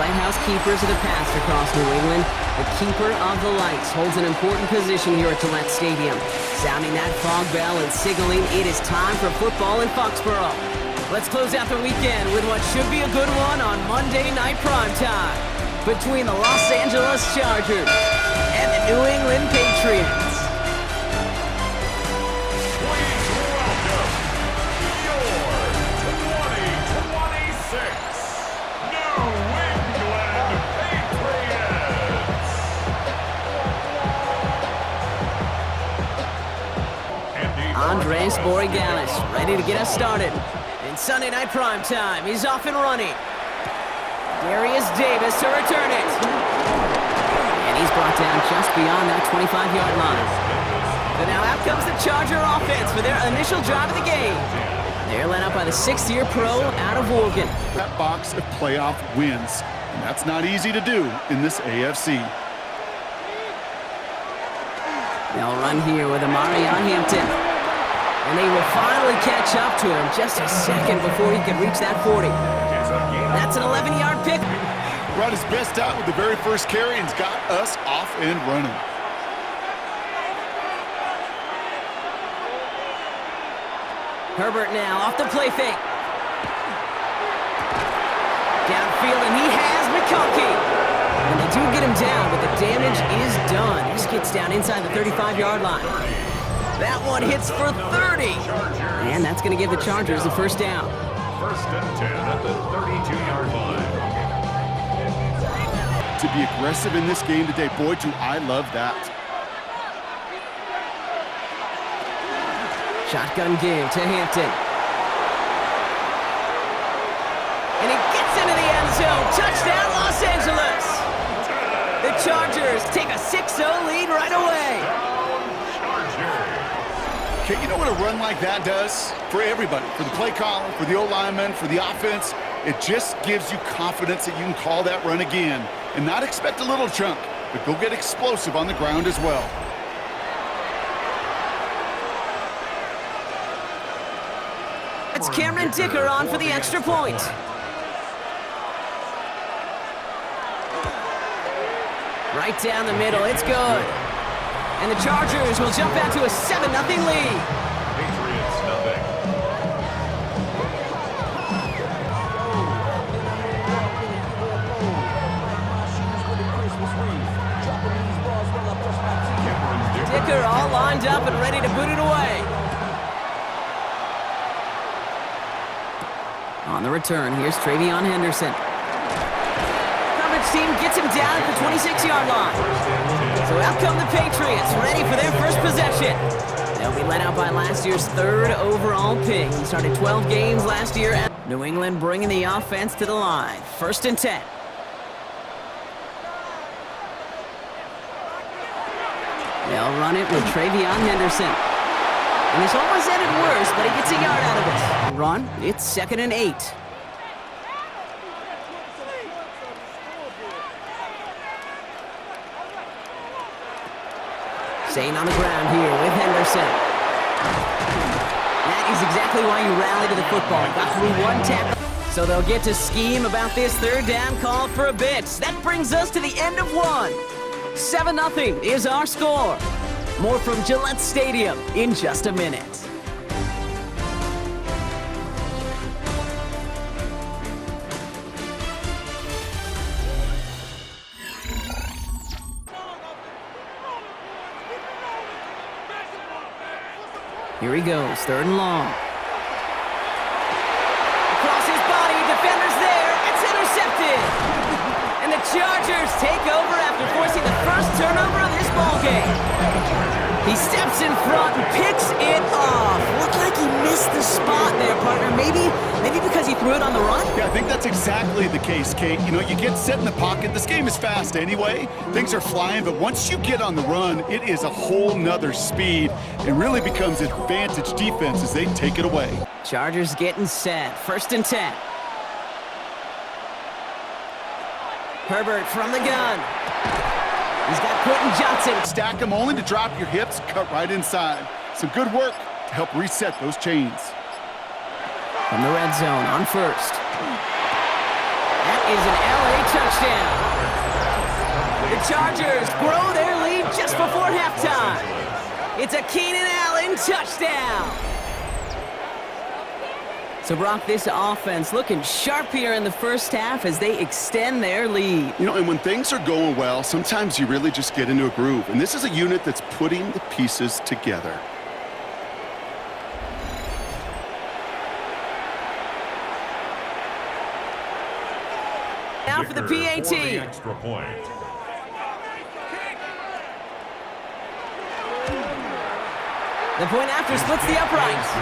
lighthouse keepers of the past across New England, the keeper of the lights holds an important position here at Gillette Stadium, sounding that fog bell and signaling it is time for football in Foxborough. Let's close out the weekend with what should be a good one on Monday Night Primetime between the Los Angeles Chargers and the New England Patriots. Andres Borregalis ready to get us started. In Sunday Night Primetime, he's off and running. Darius Davis to return it. And he's brought down just beyond that 25-yard line. So now out comes the Charger offense for their initial drive of the game. They're led up by the sixth-year pro out of Oregon. That box of playoff wins, and that's not easy to do in this AFC. They'll run here with Amarion Hampton. And they will finally catch up to him just a second before he can reach that 40. That's an 11-yard pick. Brought his best out with the very first carry and's got us off and running. Herbert now off the play fake. Downfield, and he has McConkey. And they do get him down, but the damage is done. This gets down inside the 35-yard line. That one hits for 30. And that's going to give the Chargers the first down. First and 10 at the 32-yard line. To be aggressive in this game today, boy, do I love that. Shotgun give to Hampton. And he gets into the end zone. Touchdown, Los Angeles. The Chargers take a 6-0 lead right away. Okay, you know what a run like that does? For everybody, for the play caller, for the O-lineman, for the offense, it just gives you confidence that you can call that run again and not expect a little chunk, but go get explosive on the ground as well. It's Cameron Dicker on for the extra point. Right down the middle, it's good. And the Chargers will jump out to a 7-0 lead. Patriots nothing. Dicker all lined up and ready to boot it away. On the return, here's Travion Henderson. Coverage team gets him down at the 26-yard line. So out come the Patriots, ready for their first possession. They'll be led out by last year's third overall pick. He started 12 games last year. New England bringing the offense to the line. First and 10. They'll run it with Travion Henderson. And this almost ended worse, but he gets a yard out of it. Run, it's 2nd and 8. Staying on the ground here with Henderson. That is exactly why you rally to the football. Got through one tackle. So they'll get to scheme about this third down call for a bit. That brings us to the end of one. 7-0 is our score. More from Gillette Stadium in just a minute. Here he goes, 3rd and long. Across his body, defender's there, it's intercepted! And the Chargers take over after forcing the first turnover of this ballgame. He steps in front and picks it off. Looked like he missed the spot there, partner. Maybe because he threw it on the run? Yeah, I think that's exactly the case, Kate. You know, you get set in the pocket. This game is fast anyway. Things are flying, but once you get on the run, it is a whole nother speed. It really becomes advantage defense as they take it away. Chargers getting set. 1st and 10. Herbert from the gun. He's got Quentin Johnson. Stack them only to drop your hips, cut right inside. Some good work to help reset those chains. From the red zone on 1st. That is an LA touchdown. The Chargers grow their lead just before halftime. It's a Keenan Allen touchdown. So, Brock, this offense looking sharp here in the first half as they extend their lead. You know, and when things are going well, sometimes you really just get into a groove. And this is a unit that's putting the pieces together. Now for the PAT. Extra point. The point after splits the uprights.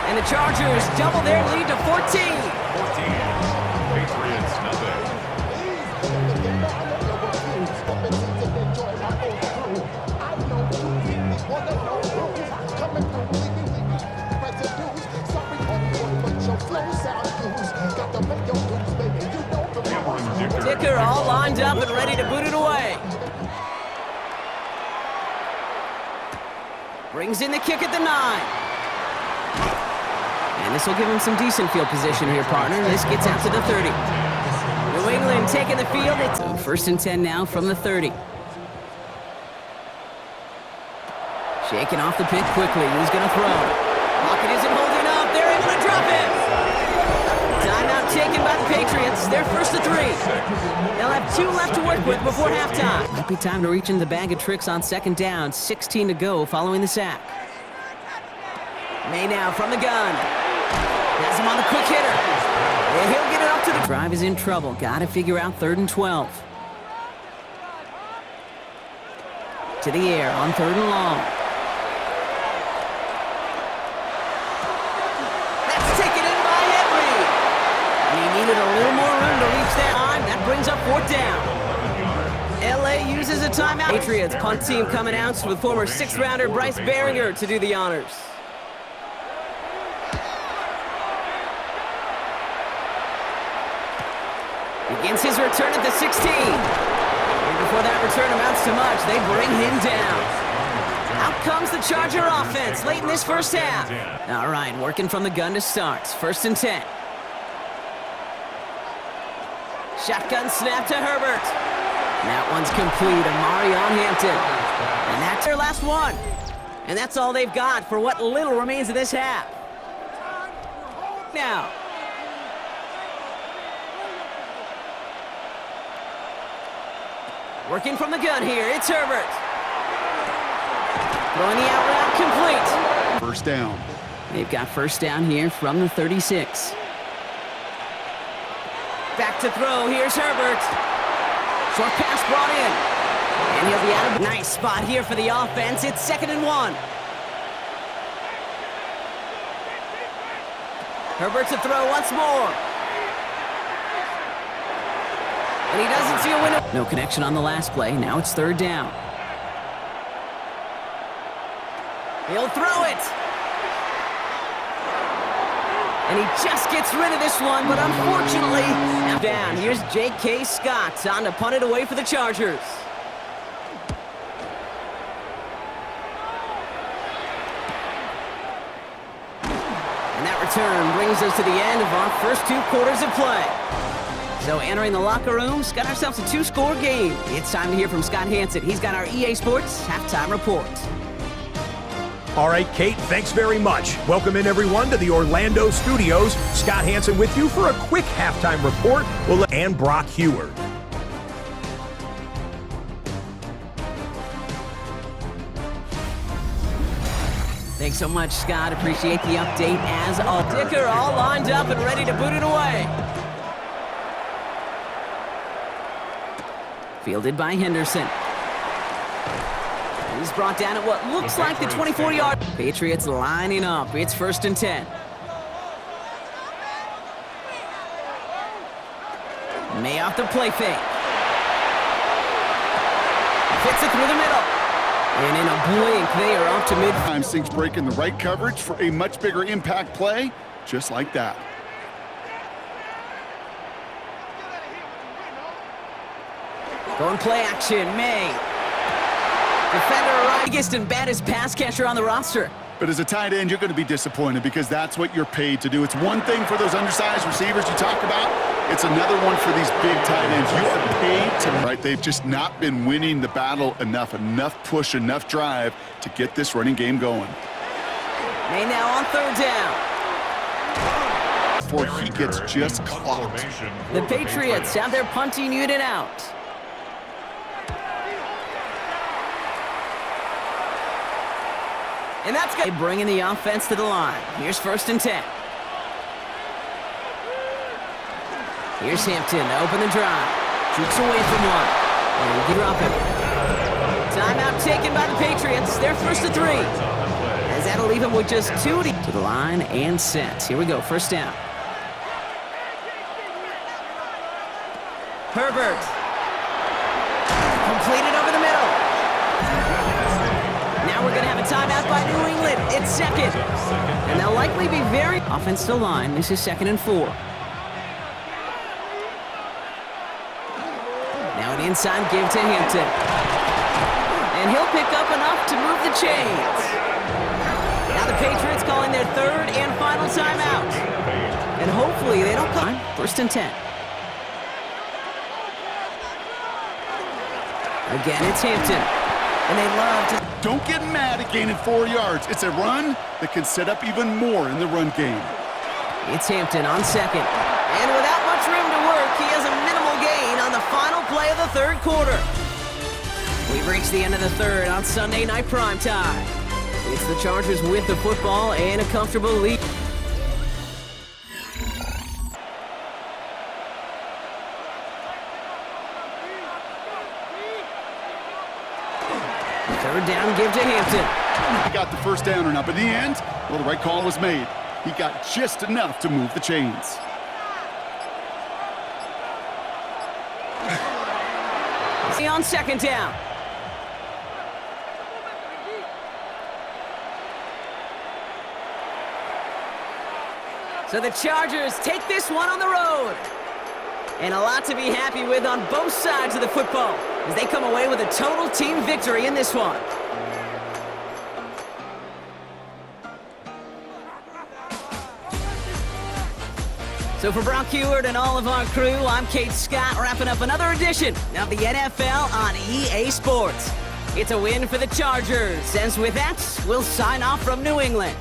And the Chargers double their lead to 14. 14. Patriots, nothing. Dicker all lined up and ready to boot it away. Brings in the kick at the 9. And this will give him some decent field position here, partner. This gets out to the 30. New England taking the field. It's 1st and 10 now from the 30. Shaking off the pick quickly. Who's going to throw? Pocket isn't holding up. They're able to drop it. Timeout taken by the Patriots. They're 1st to 3. They'll have 2 left to work with before halftime. Might be time to reach in the bag of tricks on 2nd down. 16 to go following the sack. May now from the gun. Has him on the quick hitter. And he'll get it up to the drive is in trouble. Got to figure out 3rd and 12. To the air on 3rd and long. That's taken in by Henry. And he needed a little more room to reach that line. That brings up 4th down. LA uses a timeout. Patriots punt team coming out with former 6th-rounder Bryce Baringer to do the honors. Begins his return at the 16. And before that return amounts to much, they bring him down. Out comes the Charger offense late in this first half. All right, working from the gun to start. 1st and 10. Shotgun snap to Herbert. And that one's complete. Amari on Hampton. And that's their last one. And that's all they've got for what little remains of this half. Now. Working from the gun here, it's Herbert. Throwing the out route complete. 1st down. They've got 1st down here from the 36. Back to throw, here's Herbert. Short pass brought in. And he'll be out of nice spot here for the offense. It's 2nd and 1. Herbert to throw once more. And he doesn't see a window. No connection on the last play. Now it's 3rd down. He'll throw it. And he just gets rid of this one, but unfortunately, down. Here's J.K. Scott on to punt it away for the Chargers. And that return brings us to the end of our first 2 quarters of play. So entering the locker rooms, got ourselves a 2-score game. It's time to hear from Scott Hansen. He's got our EA Sports halftime report. All right, Kate, thanks very much. Welcome in, everyone, to the Orlando studios. Scott Hansen with you for a quick halftime report. And Brock Heward. Thanks so much, Scott. Appreciate the update as all. Dicker all lined up and ready to boot it away. Fielded by Henderson. He's brought down at what looks like the 24-yard. Patriots lining up. It's 1st and 10. May off the play fake. Fits it through the middle. And in a blink, they are off to mid. Time sinks break in the right coverage for a much bigger impact play, just like that. Going play action, May. Defender right, biggest and baddest pass catcher on the roster. But as a tight end, you're going to be disappointed because that's what you're paid to do. It's one thing for those undersized receivers you talk about. It's another one for these big tight ends. You are paid to, right? They've just not been winning the battle enough push, enough drive to get this running game going. May now on third down. Before he gets just clocked. The Patriots have their punting unit out. And that's good. Bringing the offense to the line. Here's 1st and 10. Here's Hampton to open the drive. Shoots away from one. And you drop him. Timeout taken by the Patriots. They're 1st and 3. As that'll leave him with just 2 to the line and set. Here we go. 1st down. Herbert. Completed over the middle. Now we're going to have a timeout by New England. It's 2nd. And they'll likely be very... Offensive line. This is 2nd and 4. Now an inside give to Hampton. And he'll pick up enough to move the chains. Now the Patriots calling their 3rd and final timeout. And hopefully they don't come. 1st and 10. Again, it's Hampton. And they love to... Don't get mad at gaining 4 yards. It's a run that can set up even more in the run game. It's Hampton on 2nd. And without much room to work, he has a minimal gain on the final play of the 3rd quarter. We've reached the end of the 3rd on Sunday Night Primetime. It's the Chargers with the football and a comfortable lead. Third down, give to Hampton. He got the 1st down or not, but in the end, well, the right call was made. He got just enough to move the chains. On 2nd down. So the Chargers take this one on the road. And a lot to be happy with on both sides of the football as they come away with a total team victory in this one. So for Brock Heward and all of our crew, I'm Kate Scott, wrapping up another edition of the NFL on EA Sports. It's a win for the Chargers, and with that, we'll sign off from New England.